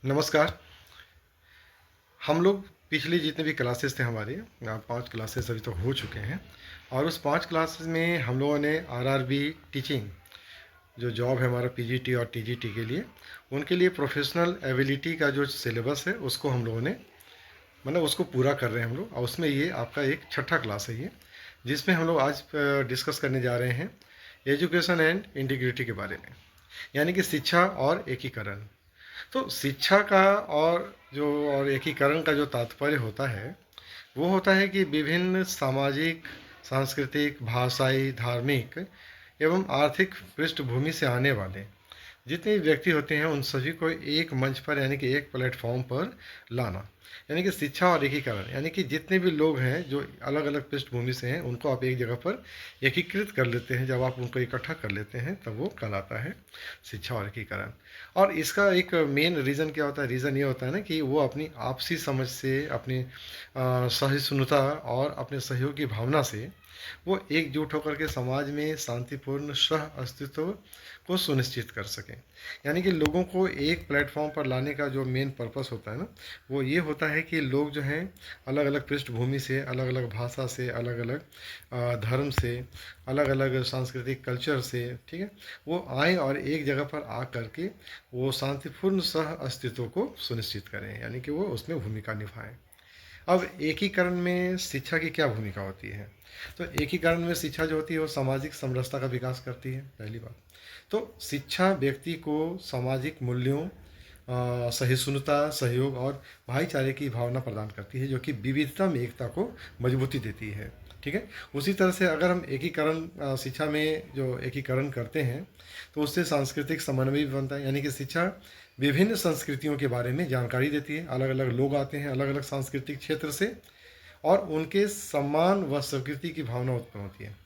नमस्कार। हम लोग पिछली जितने भी क्लासेस थे हमारे 5 क्लासेस अभी तक हो चुके हैं और उस 5 क्लासेस में हम लोगों ने आरआरबी टीचिंग जो जॉब है हमारा पीजीटी और टीजीटी के लिए, उनके लिए प्रोफेशनल एबिलिटी का जो सिलेबस है उसको हम लोगों ने मतलब उसको पूरा कर रहे हैं हम लोग। और उसमें ये आपका एक छठा क्लास है ये, जिसमें हम लोग आज डिस्कस करने जा रहे हैं एजुकेशन एंड इंटीग्रिटी के बारे में, यानी कि शिक्षा और एकीकरण। तो शिक्षा का और एकीकरण का जो तात्पर्य होता है वो होता है कि विभिन्न सामाजिक, सांस्कृतिक, भाषाई, धार्मिक एवं आर्थिक पृष्ठभूमि से आने वाले जितने भी व्यक्ति होते हैं उन सभी को एक मंच पर यानी कि एक प्लेटफॉर्म पर लाना। यानी कि शिक्षा और एकीकरण यानी कि जितने भी लोग हैं जो अलग अलग पृष्ठभूमि से हैं उनको आप एक जगह पर एकीकृत कर लेते हैं। जब आप उनको इकट्ठा कर लेते हैं तब वो कहलाता है शिक्षा और एकीकरण। और इसका एक मेन रीज़न क्या होता है? रीज़न ये होता है ना कि वो अपनी आपसी समझ से, अपनी सहिष्णुता और अपने सहयोग की भावना से वो एकजुट होकर के समाज में शांतिपूर्ण सह अस्तित्व को सुनिश्चित कर सकें। यानी कि लोगों को एक प्लेटफॉर्म पर लाने का जो मेन पर्पस होता है ना, वो ये होता है कि लोग जो हैं अलग अलग पृष्ठभूमि से, अलग अलग भाषा से, अलग अलग धर्म से, अलग अलग सांस्कृतिक कल्चर से, ठीक है, वो आएँ और एक जगह पर आ करके वो शांतिपूर्ण सह अस्तित्व को सुनिश्चित करें, यानी कि वो उसमें भूमिका निभाएं। अब एकीकरण में शिक्षा की क्या भूमिका होती है? तो एकीकरण में शिक्षा जो होती है वो सामाजिक समरसता का विकास करती है, पहली बात। तो शिक्षा व्यक्ति को सामाजिक मूल्यों, सहिष्णुता, सहयोग और भाईचारे की भावना प्रदान करती है, जो कि विविधता में एकता को मजबूती देती है। ठीक है। उसी तरह से अगर हम एकीकरण शिक्षा में जो एकीकरण करते हैं तो उससे सांस्कृतिक समन्वय भी बनता है। यानी कि शिक्षा विभिन्न संस्कृतियों के बारे में जानकारी देती है। अलग अलग लोग आते हैं अलग अलग सांस्कृतिक क्षेत्र से और उनके सम्मान व स्वीकृति की भावना उत्पन्न होती है।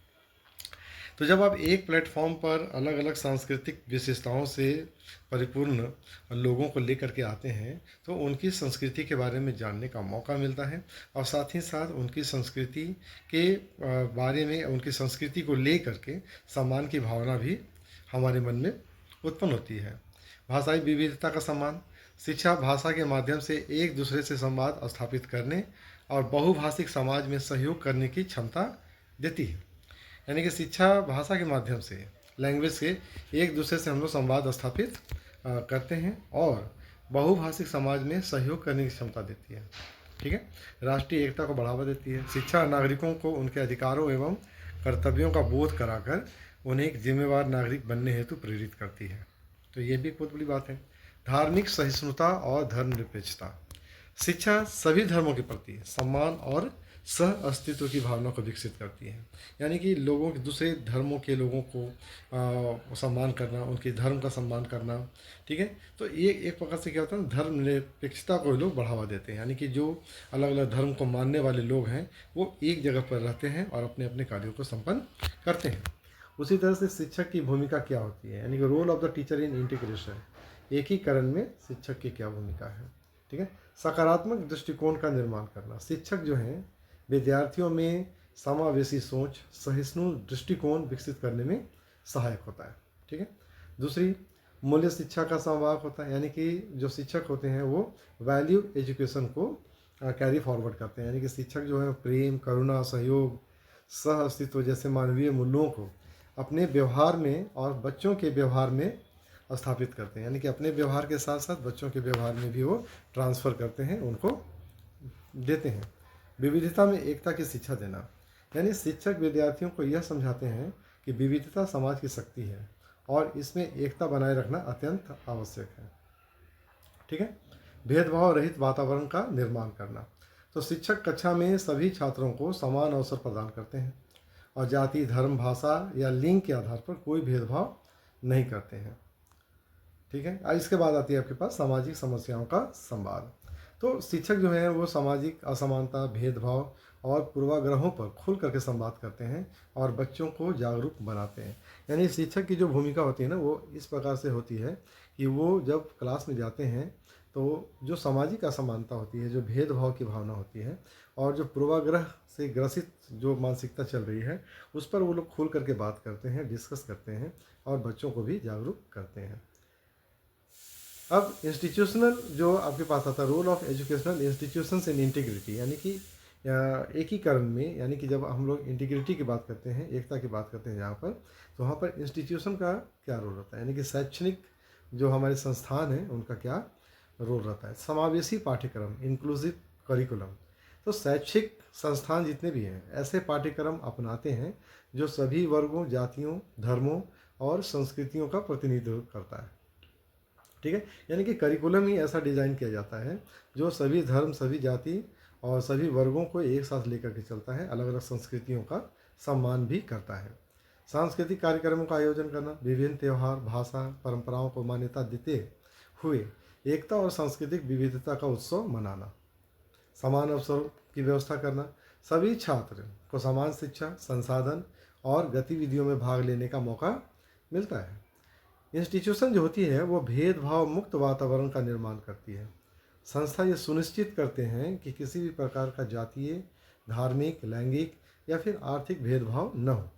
तो जब आप एक प्लेटफॉर्म पर अलग अलग सांस्कृतिक विशेषताओं से परिपूर्ण लोगों को लेकर के आते हैं तो उनकी संस्कृति के बारे में जानने का मौका मिलता है और साथ ही साथ उनकी संस्कृति के बारे में, उनकी संस्कृति को ले करके सम्मान की भावना भी हमारे मन में उत्पन्न होती है। भाषाई विविधता का सम्मान। शिक्षा भाषा के माध्यम से एक दूसरे से संवाद स्थापित करने और बहुभाषिक समाज में सहयोग करने की क्षमता देती है। यानी कि शिक्षा भाषा के माध्यम से, लैंग्वेज के, एक दूसरे से हम लोग संवाद स्थापित करते हैं और बहुभाषिक समाज में सहयोग करने की क्षमता देती है। ठीक है। राष्ट्रीय एकता को बढ़ावा देती है। शिक्षा नागरिकों को उनके अधिकारों एवं कर्तव्यों का बोध कराकर उन्हें एक जिम्मेवार नागरिक बनने हेतु प्रेरित करती है। तो ये भी बहुत बड़ी बात है। धार्मिक सहिष्णुता और धर्मनिरपेक्षता। शिक्षा सभी धर्मों के प्रति सम्मान और सह अस्तित्व की भावना को विकसित करती है। यानी कि लोगों के, दूसरे धर्मों के लोगों को सम्मान करना, उनके धर्म का सम्मान करना। ठीक है। तो ये एक प्रकार से क्या होता है, धर्मनिरपेक्षता को लोग बढ़ावा देते हैं। यानी कि जो अलग अलग धर्म को मानने वाले लोग हैं वो एक जगह पर रहते हैं और अपने अपने कार्यों को संपन्न करते हैं। उसी तरह से शिक्षक की भूमिका क्या होती है, यानी कि role of the teacher in integration. एकीकरण में शिक्षक की क्या भूमिका है? ठीक है। सकारात्मक दृष्टिकोण का निर्माण करना। शिक्षक जो हैं विद्यार्थियों में समावेशी सोच, सहिष्णु दृष्टिकोण विकसित करने में सहायक होता है। ठीक है। दूसरी, मूल्य शिक्षा का संवाहक होता है। यानी कि जो शिक्षक होते हैं वो वैल्यू एजुकेशन को कैरी फॉरवर्ड करते हैं। यानी कि शिक्षक जो है प्रेम, करुणा, सहयोग, सह अस्तित्व जैसे मानवीय मूल्यों को अपने व्यवहार में और बच्चों के व्यवहार में स्थापित करते हैं। यानी कि अपने व्यवहार के साथ साथ बच्चों के व्यवहार में भी वो ट्रांसफ़र करते हैं, उनको देते हैं। विविधता में एकता की शिक्षा देना। यानी शिक्षक विद्यार्थियों को यह समझाते हैं कि विविधता समाज की शक्ति है और इसमें एकता बनाए रखना अत्यंत आवश्यक है। ठीक है। भेदभाव रहित वातावरण का निर्माण करना। तो शिक्षक कक्षा में सभी छात्रों को समान अवसर प्रदान करते हैं और जाति, धर्म, भाषा या लिंग के आधार पर कोई भेदभाव नहीं करते हैं। ठीक है। इसके बाद आती है आपके पास सामाजिक समस्याओं का संवाद। तो शिक्षक जो है वो सामाजिक असमानता, भेदभाव और पूर्वाग्रहों पर खुल करके संवाद करते हैं और बच्चों को जागरूक बनाते हैं। यानी शिक्षक की जो भूमिका होती है ना वो इस प्रकार से होती है कि वो जब क्लास में जाते हैं तो जो सामाजिक असमानता होती है, जो भेदभाव की भावना होती है और जो पूर्वाग्रह से ग्रसित जो मानसिकता चल रही है उस पर वो लोग खुल करके बात करते हैं, डिस्कस करते हैं और बच्चों को भी जागरूक करते हैं। अब इंस्टीट्यूशनल जो आपके पास आता है, role of educational institutions in integrity, यानी कि एकीकरण में, यानी कि जब हम लोग इंटीग्रिटी की बात करते हैं, एकता की बात करते हैं जहाँ पर, तो वहाँ पर इंस्टीट्यूशन का क्या रोल रहता है, यानी कि शैक्षणिक जो हमारे संस्थान हैं उनका क्या रोल रहता है। समावेशी पाठ्यक्रम, इंक्लूसिव करिकुलम, तो शैक्षिक संस्थान जितने भी हैं ऐसे पाठ्यक्रम अपनाते हैं जो सभी वर्गों, जातियों, धर्मों और संस्कृतियों का प्रतिनिधित्व करता है। ठीक है, यानी कि करिकुलम ही ऐसा डिज़ाइन किया जाता है जो सभी धर्म, सभी जाति और सभी वर्गों को एक साथ लेकर के चलता है, अलग अलग संस्कृतियों का सम्मान भी करता है। सांस्कृतिक कार्यक्रमों का आयोजन करना, विभिन्न त्यौहार, भाषा, परंपराओं को मान्यता देते हुए एकता और सांस्कृतिक विविधता का उत्सव मनाना। समान अवसरों की व्यवस्था करना, सभी छात्र को समान शिक्षा, संसाधन और गतिविधियों में भाग लेने का मौका मिलता है। इंस्टीट्यूशन जो होती है वो भेदभाव मुक्त वातावरण का निर्माण करती है। संस्था ये सुनिश्चित करते हैं कि किसी भी प्रकार का जातीय, धार्मिक, लैंगिक या फिर आर्थिक भेदभाव न हो।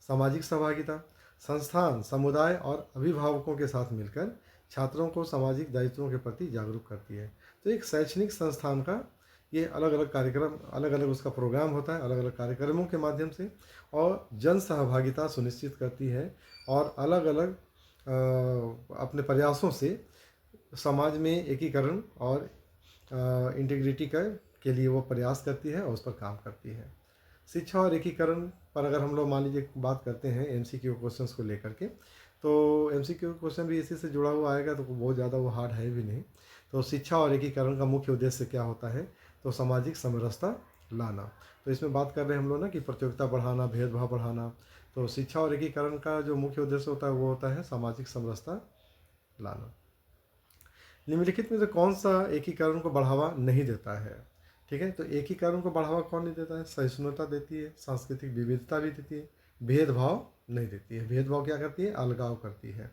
सामाजिक सहभागिता, संस्थान समुदाय और अभिभावकों के साथ मिलकर छात्रों को सामाजिक दायित्वों के प्रति जागरूक करती है। तो एक शैक्षणिक संस्थान का ये अलग अलग कार्यक्रम, अलग अलग उसका प्रोग्राम होता है, अलग अलग कार्यक्रमों के माध्यम से, और जन सहभागिता सुनिश्चित करती है और अलग अलग अपने प्रयासों से समाज में एकीकरण और इंटीग्रिटी का के लिए वो प्रयास करती है और उस पर काम करती है। शिक्षा और एकीकरण पर अगर हम लोग मान लीजिए बात करते हैं एमसीक्यू क्वेश्चंस को लेकर के, तो एमसीक्यू क्वेश्चन भी इसी से जुड़ा हुआ आएगा, तो बहुत ज़्यादा वो हार्ड है भी नहीं। तो शिक्षा और एकीकरण का मुख्य उद्देश्य क्या होता है, तो सामाजिक समरसता लाना। तो इसमें बात कर रहे हैं हम लोग ना कि प्रतियोगिता बढ़ाना, भेदभाव बढ़ाना। तो शिक्षा और एकीकरण का जो मुख्य उद्देश्य होता है वो होता है सामाजिक समरसता लाना। निम्नलिखित में से कौन सा एकीकरण को बढ़ावा नहीं देता है? ठीक है, तो एकीकरण को बढ़ावा कौन नहीं देता है? सहिष्णुता देती है, सांस्कृतिक विविधता भी देती है, भेदभाव नहीं देती है। भेदभाव क्या करती है? अलगाव करती है।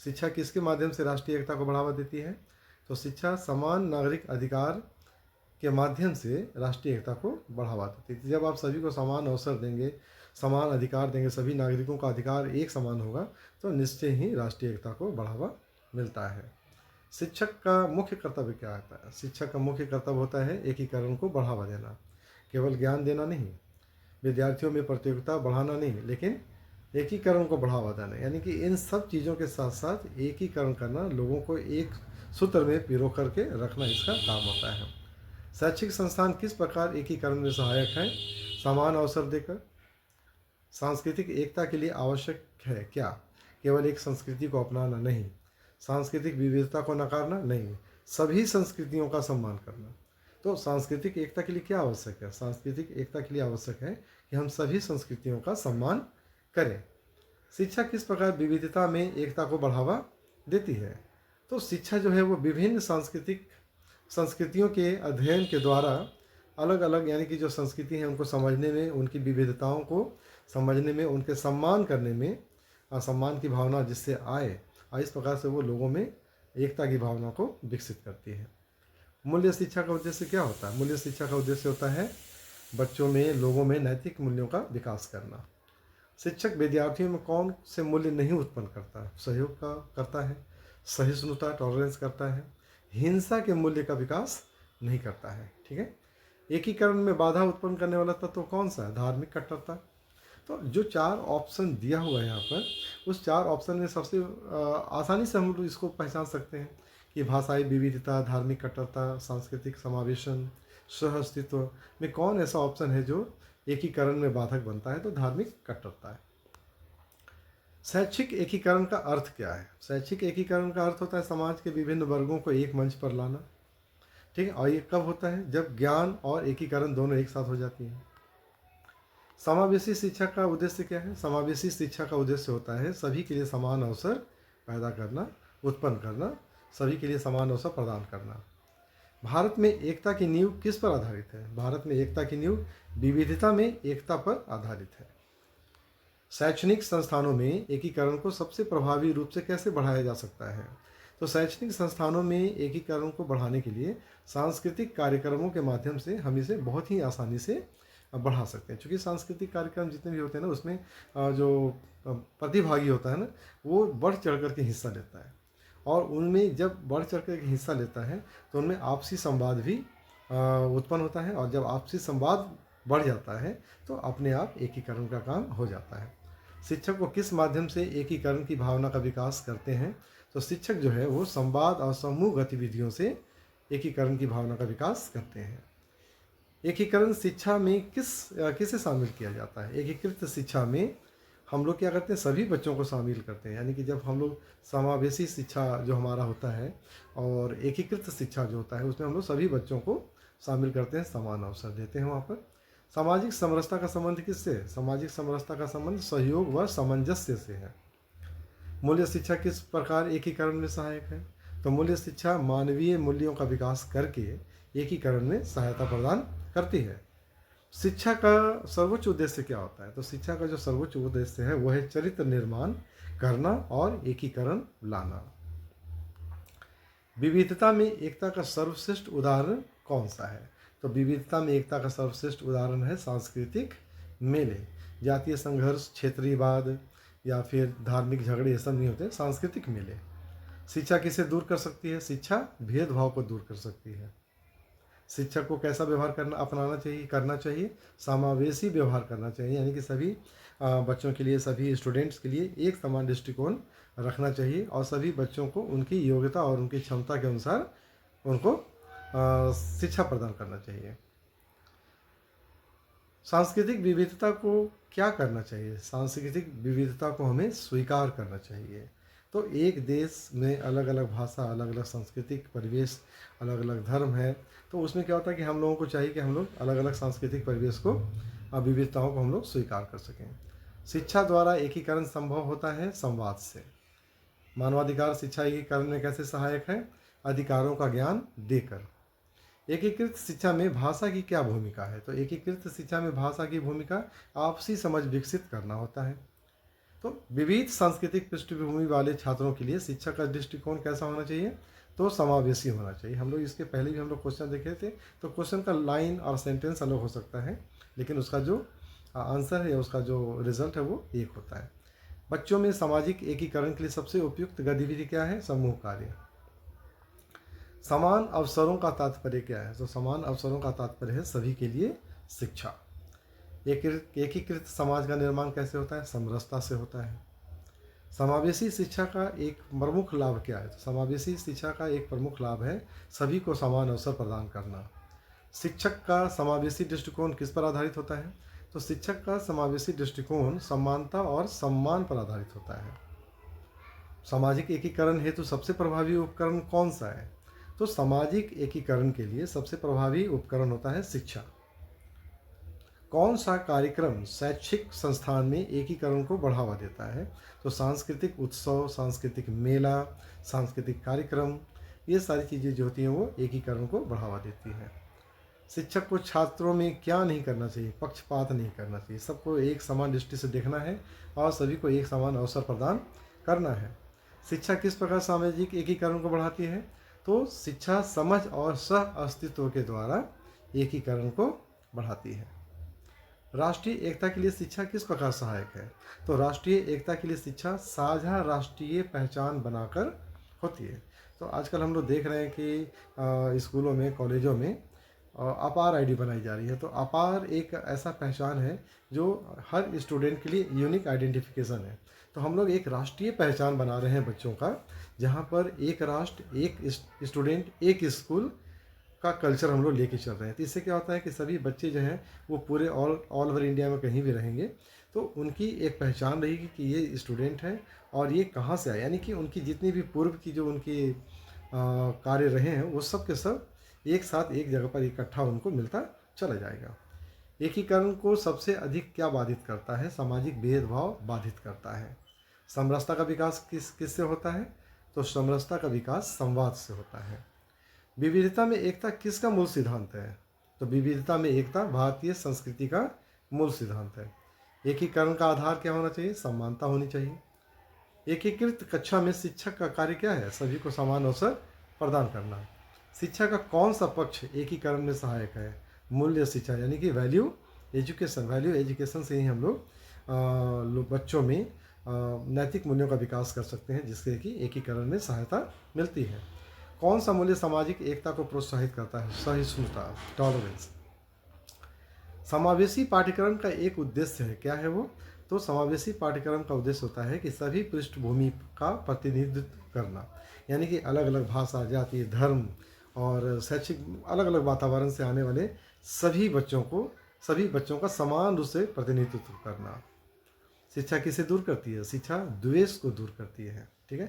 शिक्षा किसके माध्यम से राष्ट्रीय एकता को बढ़ावा देती है? तो शिक्षा समान नागरिक अधिकार के माध्यम से राष्ट्रीय एकता को बढ़ावा देती है। जब आप सभी को समान अवसर देंगे, समान अधिकार देंगे, सभी नागरिकों का अधिकार एक समान होगा, तो निश्चय ही राष्ट्रीय एकता को बढ़ावा मिलता है। शिक्षक का मुख्य कर्तव्य क्या होता है? शिक्षक का मुख्य कर्तव्य होता है एकीकरण को बढ़ावा देना। केवल ज्ञान देना नहीं, विद्यार्थियों में प्रतियोगिता बढ़ाना नहीं, लेकिन एकीकरण को बढ़ावा देना, यानी कि इन सब चीज़ों के साथ साथ एकीकरण करना, लोगों को एक सूत्र में पिरो करके रखना, इसका काम होता है। शैक्षिक संस्थान किस प्रकार एकीकरण में सहायक हैं? समान अवसर देकर। सांस्कृतिक एकता के लिए आवश्यक है क्या? केवल एक संस्कृति को अपनाना नहीं, सांस्कृतिक विविधता को नकारना नहीं, सभी संस्कृतियों का सम्मान करना। तो सांस्कृतिक एकता के लिए क्या आवश्यक है? सांस्कृतिक एकता के लिए आवश्यक है कि हम सभी संस्कृतियों का सम्मान करें। शिक्षा किस प्रकार विविधता में एकता को बढ़ावा देती है? तो शिक्षा जो है वो विभिन्न सांस्कृतिक संस्कृतियों के अध्ययन के द्वारा अलग अलग, यानी कि जो संस्कृति हैं उनको समझने में, उनकी विविधताओं को समझने में, उनके सम्मान करने में, सम्मान की भावना जिससे आए, इस प्रकार से वो लोगों में एकता की भावना को विकसित करती है। मूल्य शिक्षा का उद्देश्य क्या होता है? मूल्य शिक्षा का उद्देश्य होता है बच्चों में, लोगों में नैतिक मूल्यों का विकास करना। शिक्षक विद्यार्थियों में कौन से मूल्य नहीं उत्पन्न करता है? सहयोग का करता है, सहिष्णुता, टॉलरेंस करता है, हिंसा के मूल्य का विकास नहीं करता है। ठीक है, एकीकरण में बाधा उत्पन्न करने वाला तत्व कौन सा है? धार्मिक कट्टरता। तो जो 4 ऑप्शन दिया हुआ है यहाँ पर, उस 4 ऑप्शन में सबसे आसानी से हम लोग इसको पहचान सकते हैं कि भाषाई विविधता, धार्मिक कट्टरता, सांस्कृतिक समावेशन, सह अस्तित्व में कौन ऐसा ऑप्शन है जो एकीकरण में बाधक बनता है? तो धार्मिक कट्टरता है। शैक्षिक एकीकरण का अर्थ क्या है? शैक्षिक एकीकरण का अर्थ होता है समाज के विभिन्न वर्गों को एक मंच पर लाना। ठीक है, और ये कब होता है? जब ज्ञान और एकीकरण दोनों एक साथ हो जाती हैं। समावेशी शिक्षा का उद्देश्य क्या है? समावेशी शिक्षा का उद्देश्य होता है सभी के लिए समान अवसर पैदा करना, उत्पन्न करना, सभी के लिए समान अवसर प्रदान करना। भारत में एकता की नींव किस पर आधारित है? भारत में एकता की नींव विविधता में एकता पर आधारित है। शैक्षणिक संस्थानों में एकीकरण को सबसे प्रभावी रूप से कैसे बढ़ाया जा सकता है? तो शैक्षणिक संस्थानों में एकीकरण को बढ़ाने के लिए सांस्कृतिक कार्यक्रमों के माध्यम से हम इसे बहुत ही आसानी से बढ़ा सकते हैं, क्योंकि सांस्कृतिक कार्यक्रम जितने भी होते हैं ना, उसमें जो प्रतिभागी होता है ना, वो बढ़ चढ़ कर के हिस्सा लेता है, और उनमें जब बढ़ चढ़ कर हिस्सा लेता है तो उनमें आपसी संवाद भी उत्पन्न होता है, और जब आपसी संवाद बढ़ जाता है तो अपने आप एकीकरण का काम हो जाता है। शिक्षक को किस माध्यम से एकीकरण की भावना का विकास करते हैं? तो शिक्षक जो है वो संवाद और समूह गतिविधियों से एकीकरण की भावना का विकास करते हैं। एकीकरण शिक्षा में किसे शामिल किया जाता है? एकीकृत शिक्षा में हम लोग क्या करते हैं, सभी बच्चों को शामिल करते हैं। यानी कि जब हम लोग समावेशी शिक्षा जो हमारा होता है और एकीकृत शिक्षा जो होता है उसमें हम लोग सभी बच्चों को शामिल करते हैं, समान अवसर देते हैं वहाँ पर। सामाजिक समरसता का संबंध किससे है? सामाजिक समरसता का संबंध सहयोग व सामंजस्य से है। मूल्य शिक्षा किस प्रकार एकीकरण में सहायक है? तो मूल्य शिक्षा मानवीय मूल्यों का विकास करके एकीकरण में सहायता प्रदान करती है। शिक्षा का सर्वोच्च उद्देश्य क्या होता है? तो शिक्षा का जो सर्वोच्च उद्देश्य है वह है चरित्र निर्माण करना और एकीकरण लाना। विविधता में एकता का सर्वश्रेष्ठ उदाहरण कौन सा है? तो विविधता में एकता का सर्वश्रेष्ठ उदाहरण है सांस्कृतिक मेले। जातीय संघर्ष, क्षेत्रीयवाद या फिर धार्मिक झगड़े ये सब नहीं होते, सांस्कृतिक मेले। शिक्षा किसे दूर कर सकती है? शिक्षा भेदभाव को दूर कर सकती है। शिक्षक को कैसा व्यवहार करना चाहिए? समावेशी व्यवहार करना चाहिए, यानी कि सभी बच्चों के लिए, सभी स्टूडेंट्स के लिए एक समान दृष्टिकोण रखना चाहिए और सभी बच्चों को उनकी योग्यता और उनकी क्षमता के अनुसार उनको शिक्षा प्रदान करना चाहिए। सांस्कृतिक विविधता को क्या करना चाहिए? सांस्कृतिक विविधता को हमें स्वीकार करना चाहिए। तो एक देश में अलग अलग भाषा, अलग अलग सांस्कृतिक परिवेश, अलग अलग धर्म है, तो उसमें क्या होता है कि हम लोगों को चाहिए कि हम लोग अलग अलग सांस्कृतिक परिवेश को, विविधताओं को हम लोग स्वीकार कर सकें। शिक्षा द्वारा एकीकरण संभव होता है संवाद से। मानवाधिकार शिक्षा एकीकरण में कैसे सहायक है? अधिकारों का ज्ञान देकर। एकीकृत शिक्षा में भाषा की क्या भूमिका है? तो एकीकृत शिक्षा में भाषा की भूमिका आपसी समझ विकसित करना होता है। तो विविध सांस्कृतिक पृष्ठभूमि वाले छात्रों के लिए शिक्षा का दृष्टिकोण कैसा होना चाहिए? तो समावेशी होना चाहिए। हम लोग इसके पहले भी हम लोग क्वेश्चन देखे थे, तो क्वेश्चन का लाइन और सेंटेंस अलग हो सकता है, लेकिन उसका जो आंसर है या उसका जो रिजल्ट है वो एक होता है। बच्चों में सामाजिक एकीकरण के लिए सबसे उपयुक्त गतिविधि क्या है? समूह कार्य। समान अवसरों का तात्पर्य क्या है? तो समान अवसरों का तात्पर्य है सभी के लिए शिक्षा। एकीकृत समाज का निर्माण कैसे होता है? समरसता से होता है। समावेशी शिक्षा का एक प्रमुख लाभ क्या है? तो समावेशी शिक्षा का एक प्रमुख लाभ है सभी को समान अवसर प्रदान करना। शिक्षक का समावेशी दृष्टिकोण किस पर आधारित होता है? तो शिक्षक का समावेशी दृष्टिकोण समानता और सम्मान पर आधारित होता है। सामाजिक एकीकरण हेतु सबसे प्रभावी उपकरण कौन सा है? तो सामाजिक एकीकरण के लिए सबसे प्रभावी उपकरण होता है शिक्षा। कौन सा कार्यक्रम शैक्षिक संस्थान में एकीकरण को बढ़ावा देता है? तो सांस्कृतिक उत्सव, सांस्कृतिक मेला, सांस्कृतिक कार्यक्रम, ये सारी चीज़ें जो होती हैं वो एकीकरण को बढ़ावा देती हैं। शिक्षक को छात्रों में क्या नहीं करना चाहिए? पक्षपात नहीं करना चाहिए। सबको एक समान दृष्टि से देखना है और सभी को एक समान अवसर प्रदान करना है। शिक्षा किस प्रकार सामाजिक एकीकरण को बढ़ाती है? तो शिक्षा समझ और सह अस्तित्व के द्वारा एकीकरण को बढ़ाती है। राष्ट्रीय एकता के लिए शिक्षा किस प्रकार सहायक है? तो राष्ट्रीय एकता के लिए शिक्षा साझा राष्ट्रीय पहचान बनाकर होती है। तो आजकल हम लोग देख रहे हैं कि स्कूलों में, कॉलेजों में अपार आईडी बनाई जा रही है। तो अपार एक ऐसा पहचान है जो हर स्टूडेंट के लिए यूनिक आइडेंटिफिकेशन है। तो हम लोग एक राष्ट्रीय पहचान बना रहे हैं बच्चों का, जहाँ पर एक राष्ट्र, एक स्टूडेंट, एक स्कूल का कल्चर हम लोग लेके चल रहे हैं। तो इससे क्या होता है कि सभी बच्चे जो हैं वो पूरे ऑल ओवर इंडिया में कहीं भी रहेंगे तो उनकी एक पहचान रहेगी कि ये स्टूडेंट है और ये कहाँ से आए, यानी कि उनकी जितनी भी पूर्व की जो उनकी कार्य रहे हैं वो सब के सब एक साथ एक जगह पर इकट्ठा उनको मिलता चला जाएगा। एकीकरण को सबसे अधिक क्या बाधित करता है? सामाजिक भेदभाव बाधित करता है। समरसता का विकास किससे होता है? तो समरसता का विकास संवाद से होता है। विविधता में एकता किसका मूल सिद्धांत है? तो विविधता में एकता भारतीय संस्कृति का मूल सिद्धांत है। एकीकरण का आधार क्या होना चाहिए? समानता होनी चाहिए। एकीकृत कक्षा में शिक्षक का कार्य क्या है? सभी को समान अवसर प्रदान करना। शिक्षा का कौन सा पक्ष एकीकरण में सहायक है? मूल्य शिक्षा, यानी कि वैल्यू एजुकेशन। वैल्यू एजुकेशन से ही हम लोग बच्चों में नैतिक मूल्यों का विकास कर सकते हैं, जिससे कि एकीकरण में सहायता मिलती है। कौन सा मूल्य सामाजिक एकता को प्रोत्साहित करता है? सहिष्णुता, टॉलरेंस। समावेशी पाठ्यक्रम का एक उद्देश्य है, क्या है वो? तो समावेशी पाठ्यक्रम का उद्देश्य होता है कि सभी पृष्ठभूमि का प्रतिनिधित्व करना, यानी कि अलग अलग भाषा, जाति, धर्म और शैक्षिक अलग अलग वातावरण से आने वाले सभी बच्चों का समान रूप से प्रतिनिधित्व करना। शिक्षा किसे दूर करती है? शिक्षा द्वेष को दूर करती है। ठीक है,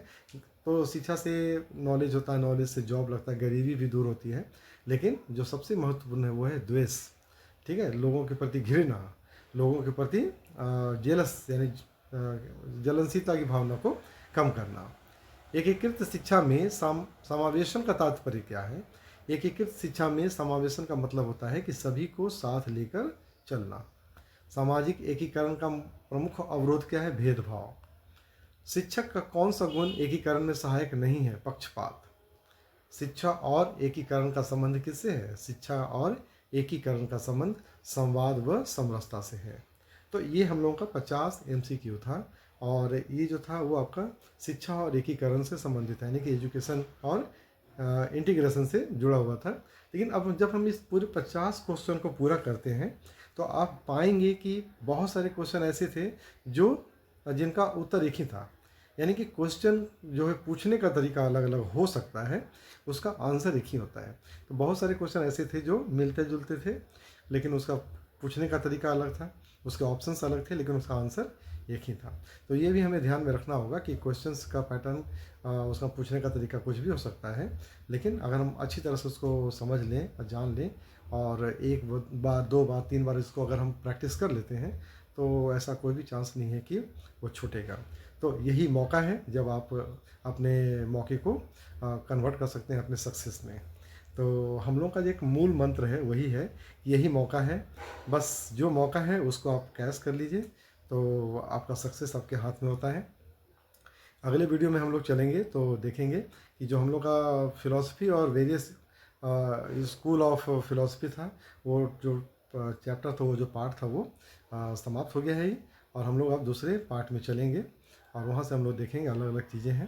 तो शिक्षा से नॉलेज होता है, नॉलेज से जॉब लगता है, गरीबी भी दूर होती है, लेकिन जो सबसे महत्वपूर्ण है वो है द्वेष। ठीक है, लोगों के प्रति घृणा, लोगों के प्रति जेलस यानी जलनशीलता की भावना को कम करना। एकीकृत शिक्षा में समावेशन का तात्पर्य क्या है? एकीकृत शिक्षा में समावेशन का मतलब होता है कि सभी को साथ लेकर चलना। सामाजिक एकीकरण का प्रमुख अवरोध क्या है? भेदभाव। शिक्षक का कौन सा गुण एकीकरण में सहायक नहीं है? पक्षपात। शिक्षा और एकीकरण का संबंध किससे है? शिक्षा और एकीकरण का संबंध संवाद व समरसता से है। तो ये हम लोगों का 50 MCQ था, और ये जो था वो आपका शिक्षा और एकीकरण से संबंधित है, यानी कि एजुकेशन और इंटीग्रेशन से जुड़ा हुआ था। लेकिन अब जब हम इस पूरे 50 क्वेश्चन को पूरा करते हैं तो आप पाएंगे कि बहुत सारे क्वेश्चन ऐसे थे जो जिनका उत्तर एक ही था, यानी कि क्वेश्चन जो है पूछने का तरीका अलग अलग हो सकता है, उसका आंसर एक ही होता है। तो बहुत सारे क्वेश्चन ऐसे थे जो मिलते जुलते थे, लेकिन उसका पूछने का तरीका अलग था, उसके ऑप्शंस अलग थे, लेकिन उसका आंसर एक ही था। तो ये भी हमें ध्यान में रखना होगा कि क्वेश्चंस का पैटर्न, उसका पूछने का तरीका कुछ भी हो सकता है, लेकिन अगर हम अच्छी तरह से उसको समझ लें और जान लें और एक बार, दो बार, तीन बार इसको अगर हम प्रैक्टिस कर लेते हैं तो ऐसा कोई भी चांस नहीं है कि वो छूटेगा। तो यही मौका है जब आप अपने मौके को कन्वर्ट कर सकते हैं अपने सक्सेस में। तो हम लोग का जो एक मूल मंत्र है वही है, यही मौका है, बस जो मौका है उसको आप कैच कर लीजिए, तो आपका सक्सेस आपके हाथ में होता है। अगले वीडियो में हम लोग चलेंगे तो देखेंगे कि जो हम लोग का फिलॉसफी और वेरियस स्कूल ऑफ फिलॉसफी था, वो जो चैप्टर था, वो जो पार्ट था, वो समाप्त हो गया है, और हम लोग अब दूसरे पार्ट में चलेंगे और वहाँ से हम लोग देखेंगे अलग अलग चीज़ें हैं।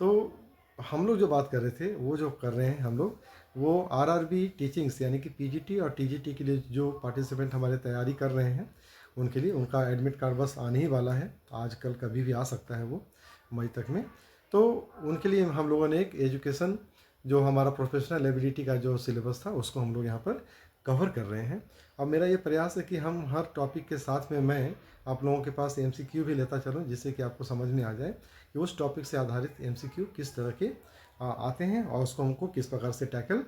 तो हम लोग जो बात कर रहे थे, वो जो कर रहे हैं हम लोग, वो RRB टीचिंग्स यानी कि PGT और TGT के लिए जो पार्टिसिपेंट हमारे तैयारी कर रहे हैं, उनके लिए उनका एडमिट कार्ड बस आने ही वाला है, आजकल कभी भी आ सकता है वो, मई तक में। तो उनके लिए हम लोगों ने एक एजुकेशन, जो हमारा प्रोफेशनल एबिलिटी का जो सिलेबस था, उसको हम लोग यहाँ पर कवर कर रहे हैं। अब मेरा ये प्रयास है कि हम हर टॉपिक के साथ में मैं आप लोगों के पास MCQ भी लेता चलूँ, जिससे कि आपको समझ में आ जाए कि उस टॉपिक से आधारित MCQ किस तरह के आते हैं और उसको हमको किस प्रकार से टैकल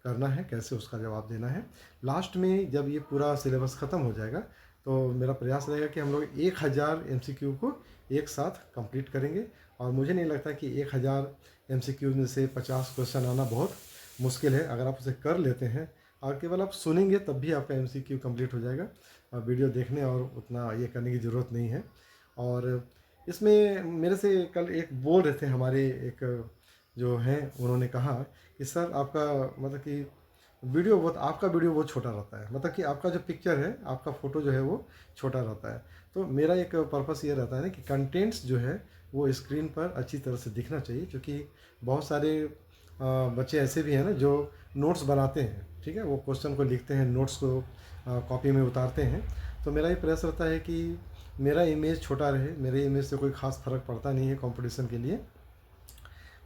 करना है, कैसे उसका जवाब देना है। लास्ट में जब ये पूरा सिलेबस ख़त्म हो जाएगा तो मेरा प्रयास रहेगा कि हम लोग 1000 MCQ को एक साथ कंप्लीट करेंगे, और मुझे नहीं लगता कि 1000 MCQ में से 50 क्वेश्चन आना बहुत मुश्किल है। अगर आप उसे कर लेते हैं और केवल आप सुनेंगे तब भी आपका MCQ कंप्लीट हो जाएगा, वीडियो देखने और उतना ये करने की ज़रूरत नहीं है। और इसमें मेरे से कल एक बोल रहे थे, हमारे एक जो हैं, उन्होंने कहा कि सर आपका मतलब कि आपका वीडियो बहुत छोटा रहता है, मतलब कि आपका जो पिक्चर है, आपका फ़ोटो जो है वो छोटा रहता है। तो मेरा एक पर्पस ये रहता है ना कि कंटेंट्स जो है वो स्क्रीन पर अच्छी तरह से दिखना चाहिए, क्योंकि बहुत सारे बच्चे ऐसे भी हैं ना जो नोट्स बनाते हैं, ठीक है, वो क्वेश्चन को लिखते हैं, नोट्स को कॉपी में उतारते हैं। तो मेरा ये प्रयास रहता है कि मेरा इमेज छोटा रहे, मेरे इमेज से कोई ख़ास फ़र्क पड़ता नहीं है कंपटीशन के लिए,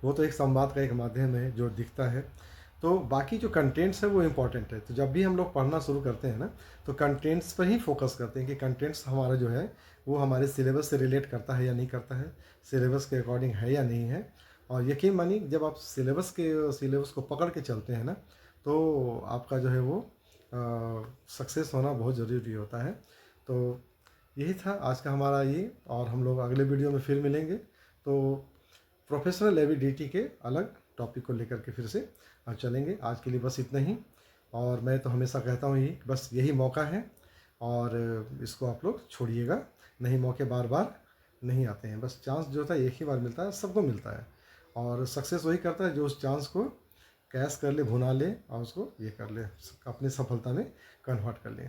वो तो एक संवाद का एक माध्यम है जो दिखता है। तो बाकी जो कंटेंट्स है वो इम्पॉर्टेंट है। तो जब भी हम लोग पढ़ना शुरू करते हैं ना, तो कंटेंट्स पर ही फोकस करते हैं कि कंटेंट्स हमारा जो है वो हमारे सिलेबस से रिलेट करता है या नहीं करता है, सिलेबस के अकॉर्डिंग है या नहीं है। और यकीन मानिए, जब आप सिलेबस को पकड़ के चलते हैं ना, तो आपका जो है वो सक्सेस होना बहुत ज़रूरी होता है। तो यही था आज का हमारा ये, और हम लोग अगले वीडियो में फिर मिलेंगे। तो प्रोफेशनल एबिलिटी के अलग टॉपिक को लेकर के फिर से चलेंगे। आज के लिए बस इतना ही, और मैं तो हमेशा कहता हूँ ही, बस यही मौका है और इसको आप लोग छोड़िएगा नहीं, मौके बार बार नहीं आते हैं, बस चांस जो होता है एक ही बार मिलता है, सबको मिलता है। और सक्सेस वही करता है जो उस चांस को कैश कर ले, भुना ले और उसको ये कर ले, अपनी सफलता में कन्वर्ट कर ले।